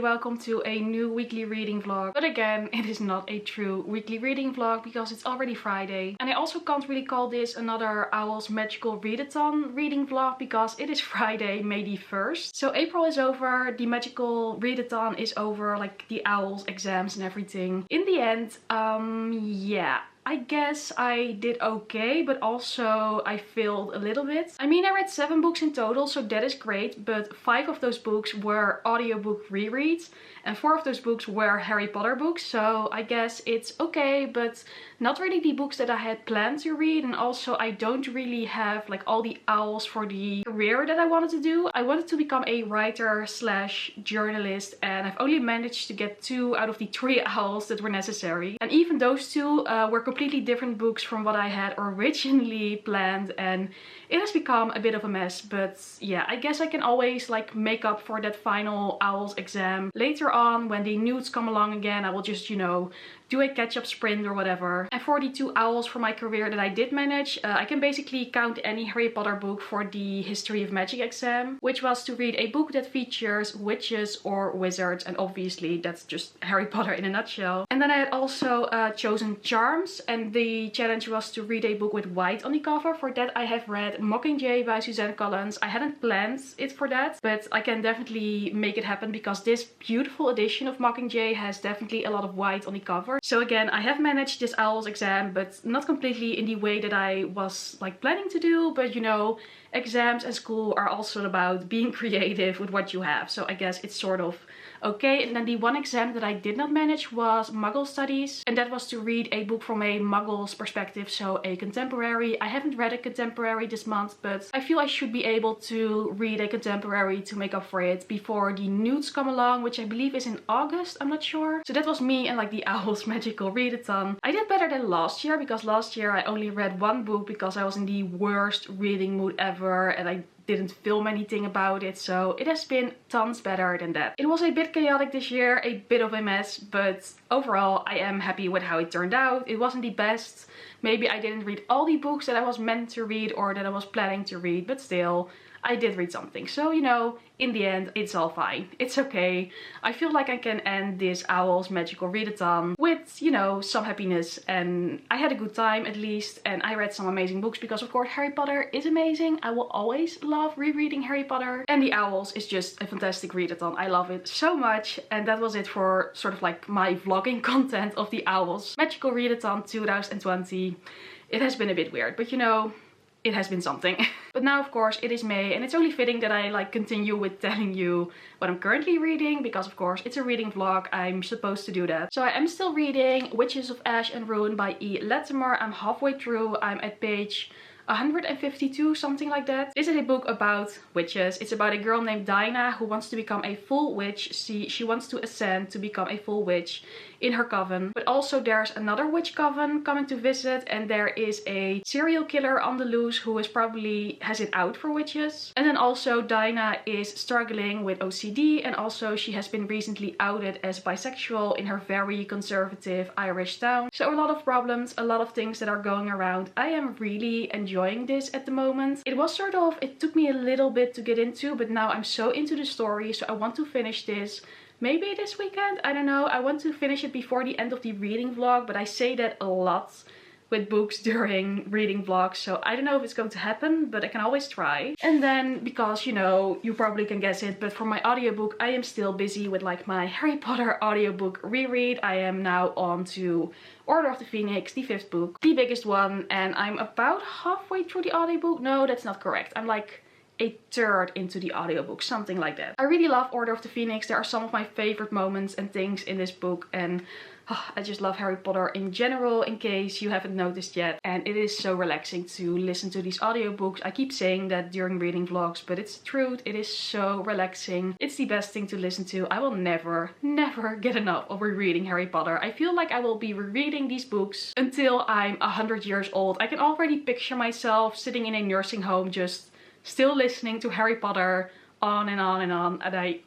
welcome to a new weekly reading vlog. But again, it is not a true weekly reading vlog because it's already Friday. And I also can't really call this another O.W.L.s magical readathon reading vlog because it is Friday, May the 1st. So April is over, the magical readathon is over, like the O.W.L.s exams and everything. In the end, yeah. I guess I did okay, but also I failed a little bit. I mean, I read 7 books in total, so that is great, but 5 of those books were audiobook rereads and 4 of those books were Harry Potter books, so I guess it's okay, but not really the books that I had planned to read. And also I don't really have like all the O.W.L.s for the career that I wanted to do. I wanted to become a writer slash journalist, and I've only managed to get 2 out of the 3 O.W.L.s that were necessary. And even those 2 were completely different books from what I had originally planned, and it has become a bit of a mess. But yeah, I guess I can always like make up for that final O.W.L.s exam later on when the nudes come along again. I will just, you know, do a catch-up sprint or whatever. And for the 2 O.W.L.s for my career that I did manage, I can basically count any Harry Potter book for the History of Magic exam, which was to read a book that features witches or wizards, and obviously that's just Harry Potter in a nutshell. And then I had also chosen Charms, and the challenge was to read a book with white on the cover. For that I have read Mockingjay by Suzanne Collins. I hadn't planned it for that, but I can definitely make it happen because this beautiful edition of Mockingjay has definitely a lot of white on the cover. So again, I have managed this O.W.L.s exam, but not completely in the way that I was like planning to do. But you know, exams and school are also about being creative with what you have. So I guess it's sort of okay. And then the one exam that I did not manage was Muggle Studies. And that was to read a book from a Muggle's perspective, so a contemporary. I haven't read a contemporary this month, but I feel I should be able to read a contemporary to make up for it before the nudes come along, which I believe is in August, I'm not sure. So that was me and like the O.W.L.s magical readathon. I did better than last year because last year I only read 1 book because I was in the worst reading mood ever and I didn't film anything about it, so it has been tons better than that. It was a bit chaotic this year, a bit of a mess, but overall I am happy with how it turned out. It wasn't the best. Maybe I didn't read all the books that I was meant to read or that I was planning to read, but still, I did read something. So, you know, in the end, it's all fine. It's okay. I feel like I can end this O.W.L.s magical readathon with, you know, some happiness. And I had a good time at least. And I read some amazing books because, of course, Harry Potter is amazing. I will always love rereading Harry Potter. And the O.W.L.s is just a fantastic readathon. I love it so much. And that was it for sort of like my vlogging content of the O.W.L.s magical readathon 2020. It has been a bit weird, but you know, it has been something. But now, of course, it is May, and it's only fitting that I like continue with telling you what I'm currently reading, because of course it's a reading vlog. I'm supposed to do that. So I am still reading Witches of Ash and Ruin by E. Latimer. I'm halfway through. I'm at page 152, something like that. This is a book about witches. It's about a girl named Dinah who wants to become a full witch. She wants to ascend to become a full witch in her coven. But also there's another witch coven coming to visit, and there is a serial killer on the loose who is probably has it out for witches. And then also Dinah is struggling with OCD, and also she has been recently outed as bisexual in her very conservative Irish town. So a lot of problems, a lot of things that are going around. I am really enjoying this at the moment. It was sort of, it took me a little bit to get into, but now I'm so into the story, so I want to finish this. Maybe this weekend, I don't know. I want to finish it before the end of the reading vlog, but I say that a lot with books during reading vlogs, so I don't know if it's going to happen, but I can always try. And then, because you know, you probably can guess it, but for my audiobook I am still busy with like my Harry Potter audiobook reread. I am now on to Order of the Phoenix, the 5th book, the biggest one, and I'm about halfway through the audiobook. No, that's not correct. I'm like a third into the audiobook, something like that. I really love Order of the Phoenix. There are some of my favorite moments and things in this book, and I just love Harry Potter in general, in case you haven't noticed yet. And it is so relaxing to listen to these audiobooks. I keep saying that during reading vlogs, but it's the truth. It is so relaxing. It's the best thing to listen to. I will never get enough of rereading Harry Potter. I feel like I will be rereading these books until I'm 100 years old. I can already picture myself sitting in a nursing home just still listening to Harry Potter on and on and on. And I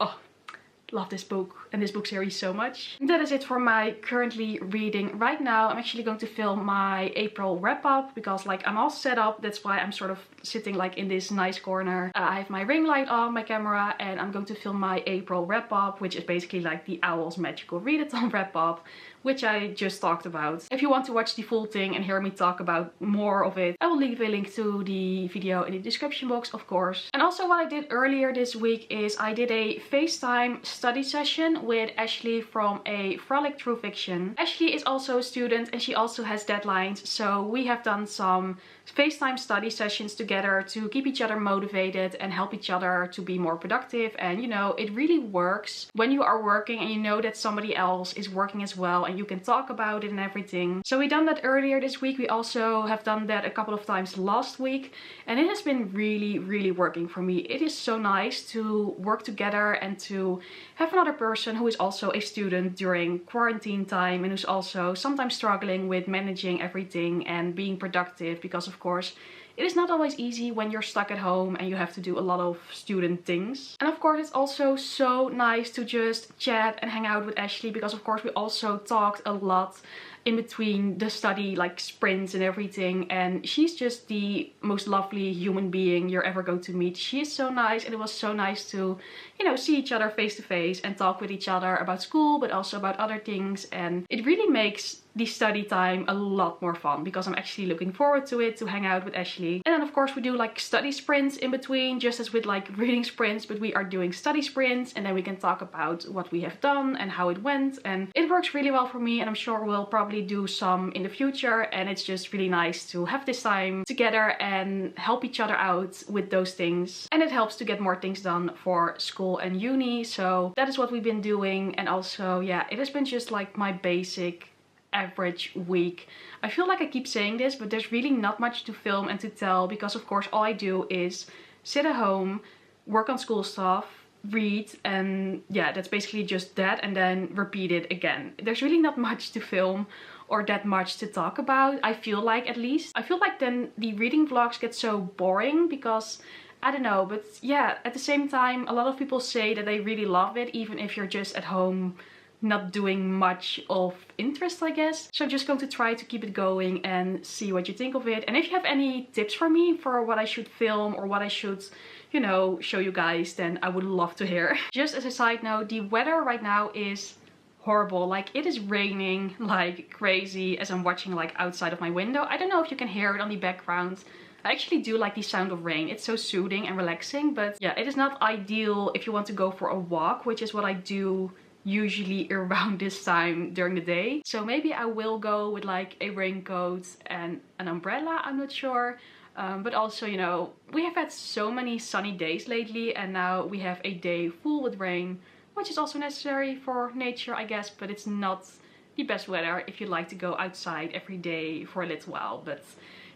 love this book. and this book series so much. That is it for my currently reading right now. I'm actually going to film my April wrap up because like I'm all set up. That's why I'm sort of sitting like in this nice corner. I have my ring light on, my camera, and I'm going to film my April wrap up, which is basically like the O.W.L.s magical readathon wrap up, which I just talked about. If you want to watch the full thing and hear me talk about more of it, I will leave a link to the video in the description box, of course. And also what I did earlier this week is I did a FaceTime study session with Ashleigh from A Frolic True Fiction. Ashleigh is also a student and she also has deadlines, so we have done some FaceTime study sessions together to keep each other motivated and help each other to be more productive. And you know, it really works when you are working and you know that somebody else is working as well and you can talk about it and everything. So we done that earlier this week. We also have done that a couple of times last week and it has been really working for me. It is so nice to work together and to have another person who is also a student during quarantine time and who's also sometimes struggling with managing everything and being productive, because of course it is not always easy when you're stuck at home and you have to do a lot of student things. And of course it's also so nice to just chat and hang out with Ashleigh, because of course we also talked a lot in between the study like sprints and everything, and she's just the most lovely human being you're ever going to meet. She is so nice and it was so nice to, you know, see each other face to face and talk with each other about school but also about other things, and it really makes the study time a lot more fun because I'm actually looking forward to it, to hang out with Ashleigh. And then of course we do like study sprints in between, just as with like reading sprints, but we are doing study sprints and then we can talk about what we have done and how it went, and it works really well for me and I'm sure we'll probably do some in the future. And it's just really nice to have this time together and help each other out with those things, and it helps to get more things done for school and uni. So that is what we've been doing. And also yeah, it has been just like my basic average week. I feel like I keep saying this, but there's really not much to film and to tell because of course all I do is sit at home, work on school stuff, read, and yeah, that's basically just that, and then repeat it again. There's really not much to film or that much to talk about, I feel like, at least. I feel like then the reading vlogs get so boring because I don't know, but yeah, at the same time a lot of people say that they really love it even if you're just at home not doing much of interest, I guess. So I'm just going to try to keep it going and see what you think of it. And if you have any tips for me for what I should film or what I should, you know, show you guys, then I would love to hear. Just as a side note, the weather right now is horrible. Like it is raining like crazy as I'm watching like outside of my window. I don't know if you can hear it on the background. I actually do like the sound of rain. It's so soothing and relaxing, but yeah, it is not ideal if you want to go for a walk, which is what I do usually around this time during the day. So maybe I will go with like a raincoat and an umbrella, I'm not sure. But also, you know, we have had so many sunny days lately and now we have a day full with rain, which is also necessary for nature, I guess, but it's not the best weather if you like to go outside every day for a little while. But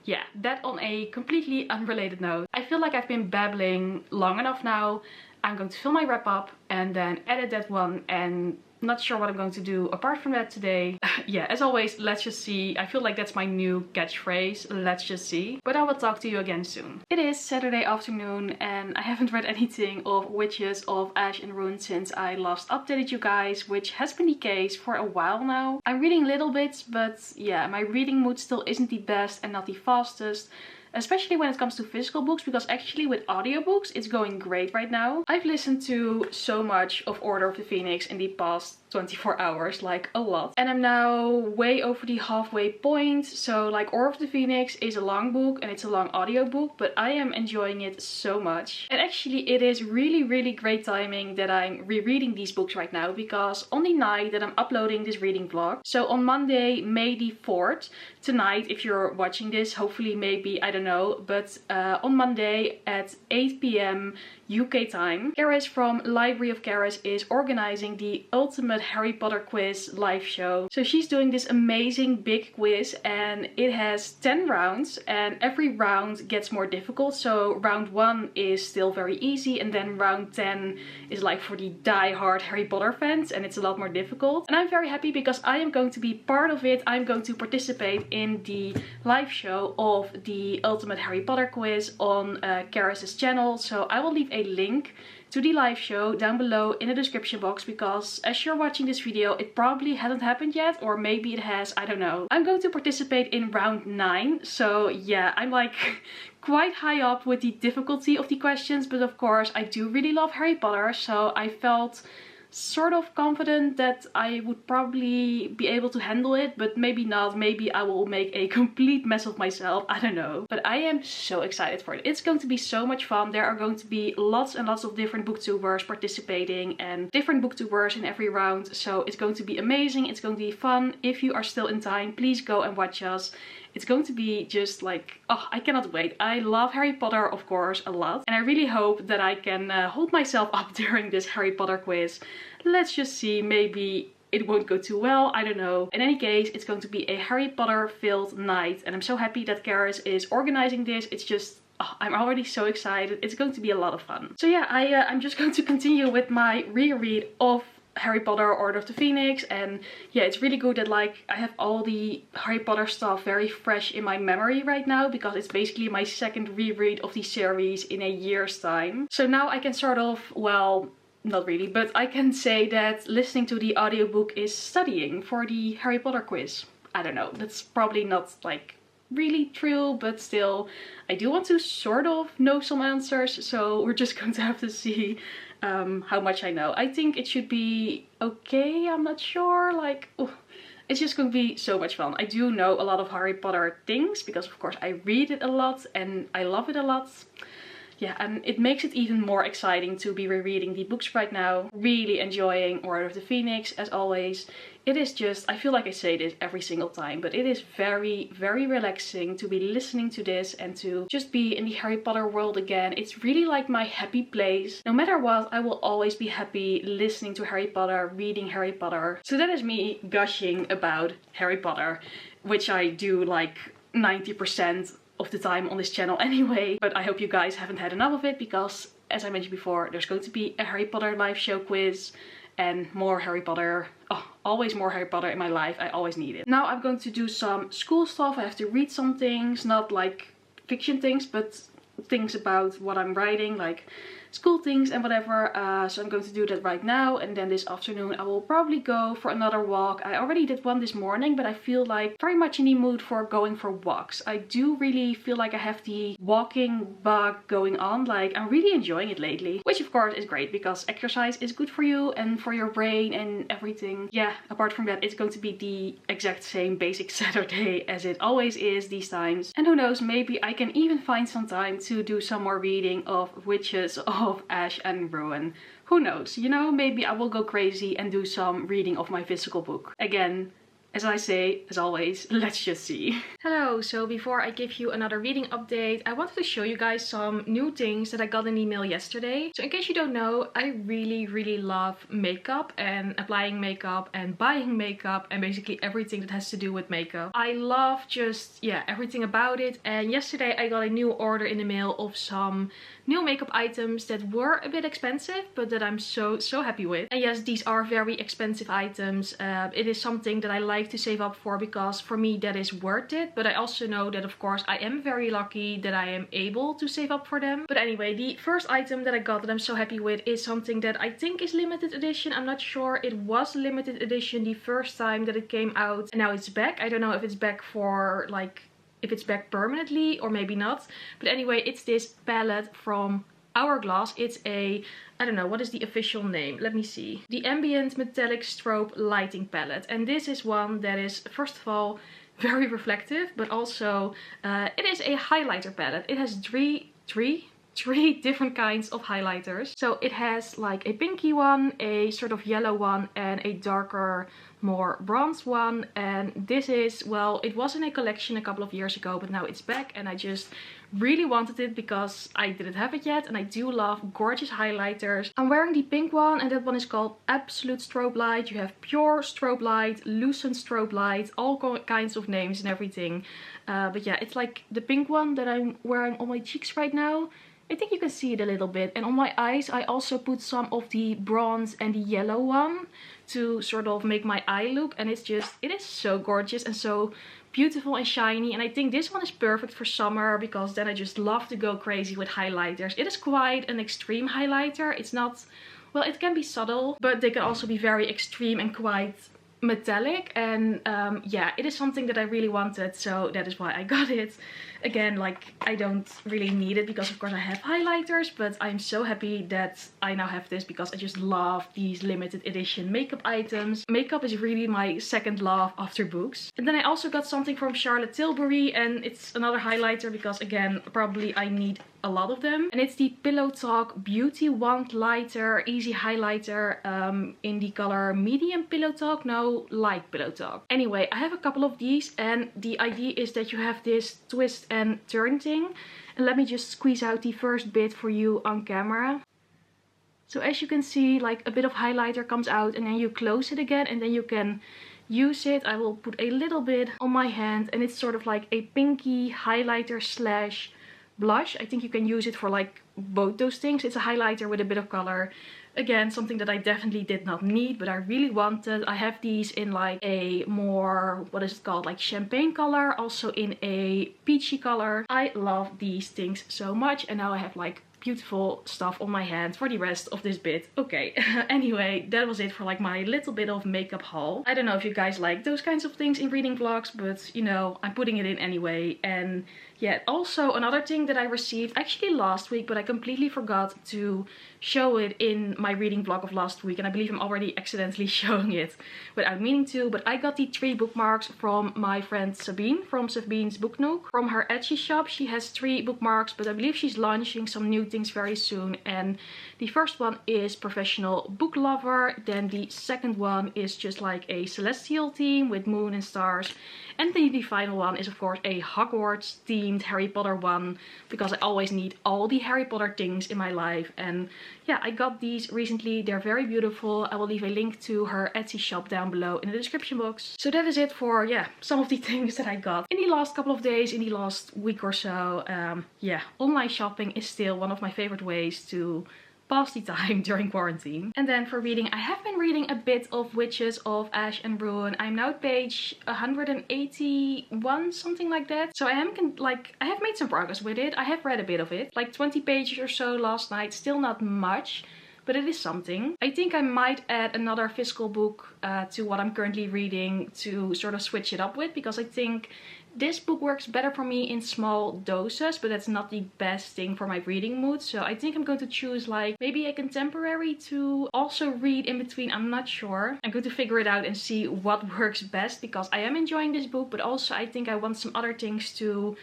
yeah, that on a completely unrelated note. I feel like I've been babbling long enough now. I'm going to film my wrap up and then edit that one, and not sure what I'm going to do apart from that today. Yeah, as always, let's just see. I feel like that's my new catchphrase, let's just see. But I will talk to you again soon. It is Saturday afternoon and I haven't read anything of Witches of Ash and Ruin since I last updated you guys, which has been the case for a while now. I'm reading little bits, but yeah, my reading mood still isn't the best and not the fastest. Especially when it comes to physical books, because actually with audiobooks it's going great right now. I've listened to so much of Order of the Phoenix in the past 24 hours, like a lot. And I'm now way over the halfway point. So like Order of the Phoenix is a long book and it's a long audiobook, but I am enjoying it so much. And actually it is really great timing that I'm rereading these books right now, because on the night that I'm uploading this reading vlog, so on Monday, May the 4th, tonight if you're watching this, hopefully maybe, I don't know, but on Monday at 8 p.m. UK time, Cerys from Library of Cerys is organizing the ultimate Harry Potter quiz live show. So she's doing this amazing big quiz and it has 10 rounds and every round gets more difficult. So round 1 is still very easy and then round 10 is like for the die-hard Harry Potter fans and it's a lot more difficult. And I'm very happy because I am going to be part of it. I'm going to participate in the live show of the ultimate Harry Potter quiz on Cerys' channel. So I will leave a link to the live show down below in the description box, because as you're watching this video, it probably hasn't happened yet, or maybe it has, I don't know. I'm going to participate in round 9, so yeah, I'm like quite high up with the difficulty of the questions, but of course I do really love Harry Potter, so I felt sort of confident that I would probably be able to handle it, but maybe not. Maybe I will make a complete mess of myself, I don't know. But I am so excited for it. It's going to be so much fun. There are going to be lots and lots of different booktubers participating and different booktubers in every round, so it's going to be amazing. It's going to be fun. If you are still in time, please go and watch us. It's going to be just like, oh, I cannot wait. I love Harry Potter, of course, a lot. And I really hope that I can hold myself up during this Harry Potter quiz. Let's just see, maybe it won't go too well, I don't know. In any case, it's going to be a Harry Potter filled night. And I'm so happy that Cerys is organizing this. It's just, oh, I'm already so excited. It's going to be a lot of fun. So yeah, I'm just going to continue with my reread of Harry Potter Order of the Phoenix, and yeah, it's really good that like I have all the Harry Potter stuff very fresh in my memory right now, because it's basically my second reread of the series in a year's time. So now I can sort of, well, not really, but I can say that listening to the audiobook is studying for the Harry Potter quiz. I don't know, that's probably not like really true, but still I do want to sort of know some answers, so we're just going to have to see how much I know. I think it should be okay, I'm not sure, like, oh, it's just going to be so much fun. I do know a lot of Harry Potter things because of course I read it a lot and I love it a lot. Yeah, and it makes it even more exciting to be rereading the books right now. Really enjoying Order of the Phoenix, as always. It is just, I feel like I say this every single time, but it is very, very relaxing to be listening to this and to just be in the Harry Potter world again. It's really like my happy place. No matter what, I will always be happy listening to Harry Potter, reading Harry Potter. So that is me gushing about Harry Potter, which I do like 90% of the time on this channel anyway. But I hope you guys haven't had enough of it, because as I mentioned before, there's going to be a Harry Potter live show quiz and more Harry Potter. Oh, always more Harry Potter in my life. I always need it. Now I'm going to do some school stuff. I have to read some things, not like fiction things, but things about what I'm writing, like school things and whatever. So I'm going to do that right now, and then this afternoon I will probably go for another walk. I already did one this morning, but I feel like very much in the mood for going for walks. I do really feel like I have the walking bug going on. Like, I'm really enjoying it lately, which of course is great because exercise is good for you and for your brain and everything. Yeah, apart from that, it's going to be the exact same basic Saturday as it always is these times. And who knows, maybe I can even find some time to do some more reading of Witches of Ash and Ruin. Who knows, you know, maybe I will go crazy and do some reading of my physical book. Again, as I say, as always, let's just see. Hello, so before I give you another reading update, I wanted to show you guys some new things that I got in email yesterday. So in case you don't know, I really love makeup and applying makeup and buying makeup and basically everything that has to do with makeup. I love just, yeah, everything about it. And yesterday I got a new order in the mail of some new makeup items that were a bit expensive, but that I'm so happy with. And yes, these are very expensive items. It is something that I like to save up for, because for me that is worth it. But I also know that of course I am very lucky that I am able to save up for them. But anyway, the first item that I got that I'm so happy with is something that I think is limited edition. I'm not sure. It was limited edition the first time that it came out, and now it's back. I don't know if it's back for like, if it's back permanently or maybe not. But anyway, it's this palette from Hourglass. It's a, I don't know, what is the official name? Let me see. The Ambient Metallic Strobe Lighting Palette. And this is one that is, first of all, very reflective, but also it is a highlighter palette. It has three different kinds of highlighters. So it has like a pinky one, a sort of yellow one, and a darker, more bronze one. And this is, well, it was in a collection a couple of years ago, but now it's back, and I just really wanted it because I didn't have it yet, and I do love gorgeous highlighters. I'm wearing the pink one, and that one is called Absolute Strobe Light. You have Pure Strobe Light, Lucent Strobe Light, all kinds of names and everything. But yeah, it's like the pink one that I'm wearing on my cheeks right now. I think you can see it a little bit. And on my eyes I also put some of the bronze and the yellow one to sort of make my eye look. And it's just, it is so gorgeous and so beautiful and shiny, and I think this one is perfect for summer because then I just love to go crazy with highlighters. It is quite an extreme highlighter. It's not, well, it can be subtle, but they can also be very extreme and quite metallic, and yeah, it is something that I really wanted, so that is why I got it. Again, like, I don't really need it because of course I have highlighters, but I'm so happy that I now have this because I just love these limited edition makeup items. Makeup is really my second love after books. And then I also got something from Charlotte Tilbury, and it's another highlighter because again, probably I need a lot of them, and it's the Pillow Talk Beauty Wand Lighter Easy Highlighter in the color Medium Pillow Talk, no, Light Pillow Talk. Anyway, I have a couple of these, and the idea is that you have this twist and turn thing, and let me just squeeze out the first bit for you on camera. So as you can see, like, a bit of highlighter comes out and then you close it again and then you can use it. I will put a little bit on my hand, and it's sort of like a pinky highlighter slash blush. I think you can use it for like both those things. It's a highlighter with a bit of color. Again, something that I definitely did not need, but I really wanted. I have these in like a more, what is it called, like champagne color, also in a peachy color. I love these things so much, and now I have like beautiful stuff on my hand for the rest of this bit. Okay, anyway, that was it for like my little bit of makeup haul. I don't know if you guys like those kinds of things in reading vlogs, but you know, I'm putting it in anyway. And yeah, also another thing that I received actually last week, but I completely forgot to show it in my reading vlog of last week, and I believe I'm already accidentally showing it without meaning to, but I got the 3 bookmarks from my friend Sabine from Sabine's Book Nook. From her Etsy shop, she has 3 bookmarks, but I believe she's launching some new things very soon, and the first one is Professional Book Lover, then the second one is just like a celestial theme with moon and stars, and then the final one is of course a Hogwarts themed Harry Potter one, because I always need all the Harry Potter things in my life. And yeah, I got these recently. They're very beautiful. I will leave a link to her Etsy shop down below in the description box. So that is it for, yeah, some of the things that I got in the last couple of days, in the last week or so. Yeah, online shopping is still one of my favorite ways to pass the time during quarantine. And then for reading, I have been reading a bit of Witches of Ash and Ruin. I'm now at page 181, something like that. So I have made some progress with it. I have read a bit of it, like 20 pages or so last night. Still not much, but it is something. I think I might add another physical book to what I'm currently reading to sort of switch it up with, because I think this book works better for me in small doses, but that's not the best thing for my reading mood. So I think I'm going to choose like maybe a contemporary to also read in between. I'm not sure. I'm going to figure it out and see what works best, because I am enjoying this book, but also I think I want some other things to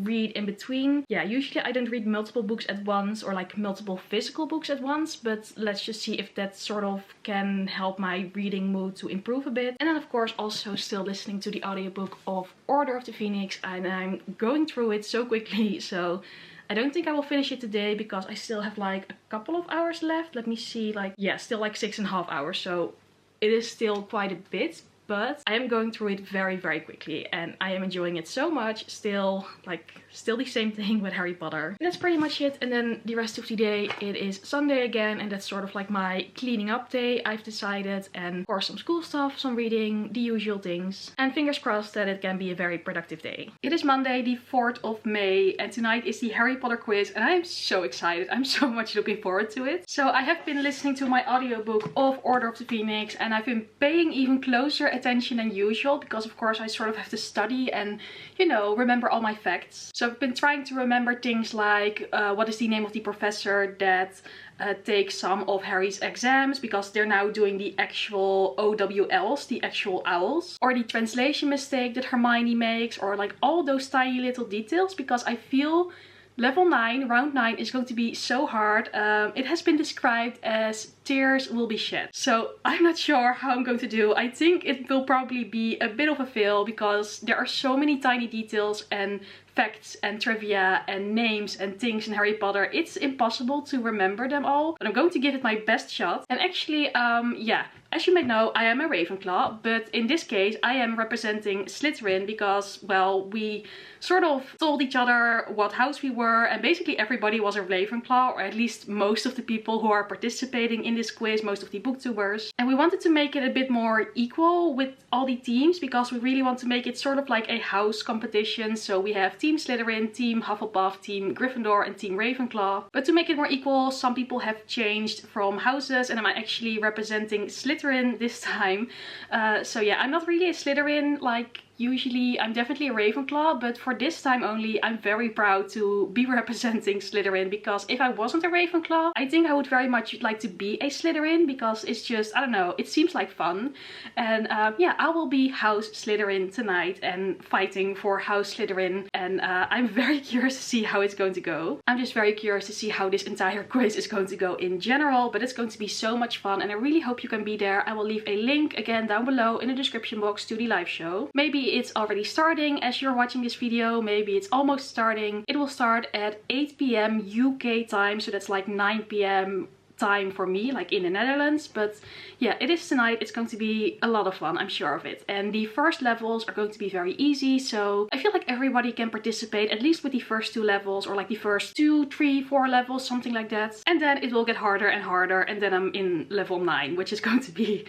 read in between. Yeah, usually I don't read multiple books at once, or like multiple physical books at once, but let's just see if that sort of can help my reading mood to improve a bit. And then of course also still listening to the audiobook of Order of the Phoenix, and I'm going through it so quickly, so I don't think I will finish it today because I still have like a couple of hours left. Let me see, like, yeah, still like 6.5 hours, so it is still quite a bit. But I am going through it very, very quickly, and I am enjoying it so much. Still the same thing with Harry Potter. And that's pretty much it. And then the rest of the day, it is Sunday again, and that's sort of like my cleaning up day, I've decided. And of course some school stuff, some reading, the usual things. And fingers crossed that it can be a very productive day. It is Monday, the 4th of May, and tonight is the Harry Potter quiz, and I am so excited. I'm so much looking forward to it. So I have been listening to my audiobook of Order of the Phoenix, and I've been paying even closer attention than usual, because of course I sort of have to study and, you know, remember all my facts. So I've been trying to remember things like what is the name of the professor that takes some of Harry's exams, because they're now doing the actual O.W.L.s, the actual owls, or the translation mistake that Hermione makes, or like all those tiny little details, because I feel Level 9, round 9 is going to be so hard. It has been described as tears will be shed. So I'm not sure how I'm going to do. I think it will probably be a bit of a fail, because there are so many tiny details and facts and trivia and names and things in Harry Potter. It's impossible to remember them all, but I'm going to give it my best shot. And actually, yeah, as you may know, I am a Ravenclaw, but in this case I am representing Slytherin, because, well, we sort of told each other what house we were, and basically everybody was a Ravenclaw, or at least most of the people who are participating in this quiz, most of the booktubers. And we wanted to make it a bit more equal with all the teams because we really want to make it sort of like a house competition. So we have Team Slytherin, Team Hufflepuff, Team Gryffindor and Team Ravenclaw. But to make it more equal, some people have changed from houses and I'm actually representing Slytherin this time. So yeah, I'm not really a Slytherin like usually. I'm definitely a Ravenclaw, but for this time only I'm very proud to be representing Slytherin, because if I wasn't a Ravenclaw, I think I would very much like to be a Slytherin because it's just, I don't know, it seems like fun. And yeah, I will be House Slytherin tonight and fighting for House Slytherin, and I'm very curious to see how it's going to go. I'm just very curious to see how this entire quiz is going to go in general, but it's going to be so much fun and I really hope you can be there. I will leave a link again down below in the description box to the live show. Maybe it's already starting as you're watching this video, maybe it's almost starting. It will start at 8 p.m. UK time, so that's like 9 p.m. time for me, like in the Netherlands. But yeah, it is tonight. It's going to be a lot of fun, I'm sure of it. And the first levels are going to be very easy, so I feel like everybody can participate, at least with the first 2 levels, or like the first 2, 3, 4 levels, something like that. And then it will get harder and harder, and then I'm in level 9, which is going to be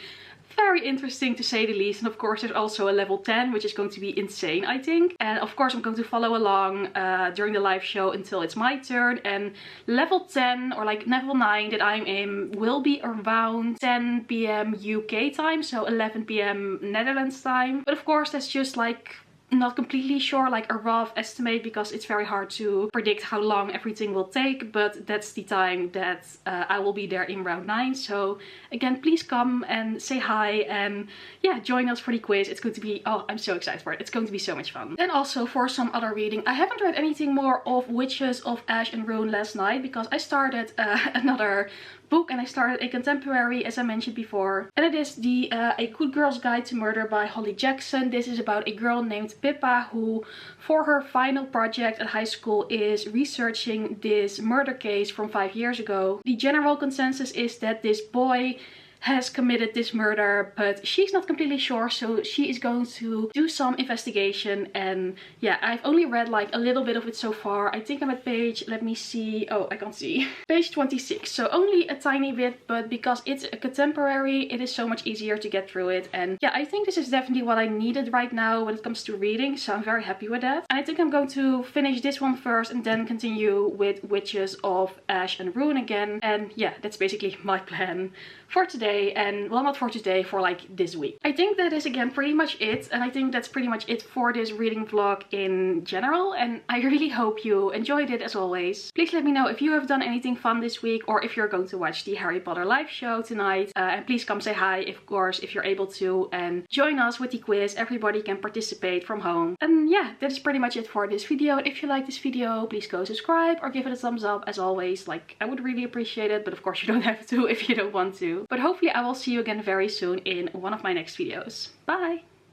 very interesting to say the least. And of course there's also a level 10, which is going to be insane, I think. And of course I'm going to follow along during the live show until it's my turn. And level 10 or like level 9 that I'm in will be around 10 p.m. UK time, so 11 p.m. Netherlands time. But of course that's just like not completely sure, like a rough estimate, because it's very hard to predict how long everything will take, but that's the time that I will be there in round 9. So again, please come and say hi and yeah, join us for the quiz. It's going to be, oh, I'm so excited for it. It's going to be so much fun. Then also for some other reading, I haven't read anything more of Witches of Ash and Rowan last night because I started another book, and I started a contemporary, as I mentioned before, and it is the A Good Girl's Guide to Murder by Holly Jackson. This is about a girl named Pippa who, for her final project at high school, is researching this murder case from 5 years ago. The general consensus is that this boy has committed this murder, but she's not completely sure, so she is going to do some investigation. And yeah, I've only read like a little bit of it so far. I think I'm at page, let me see, oh, I can't see, page 26, so only a tiny bit, but because it's a contemporary, it is so much easier to get through it. And yeah, I think this is definitely what I needed right now when it comes to reading, so I'm very happy with that. And I think I'm going to finish this one first and then continue with Witches of Ash and Rowan again. And yeah, that's basically my plan for today, and well, not for today, for like this week. I think that is again pretty much it, and I think that's pretty much it for this reading vlog in general, and I really hope you enjoyed it as always. Please let me know if you have done anything fun this week, or if you're going to watch the Harry Potter live show tonight, and please come say hi, of course, if you're able to, and join us with the quiz. Everybody can participate from home. And yeah, that is pretty much it for this video. If you like this video, please go subscribe or give it a thumbs up, as always. Like, I would really appreciate it, but of course you don't have to if you don't want to. But hopefully I will see you again very soon in one of my next videos. Bye!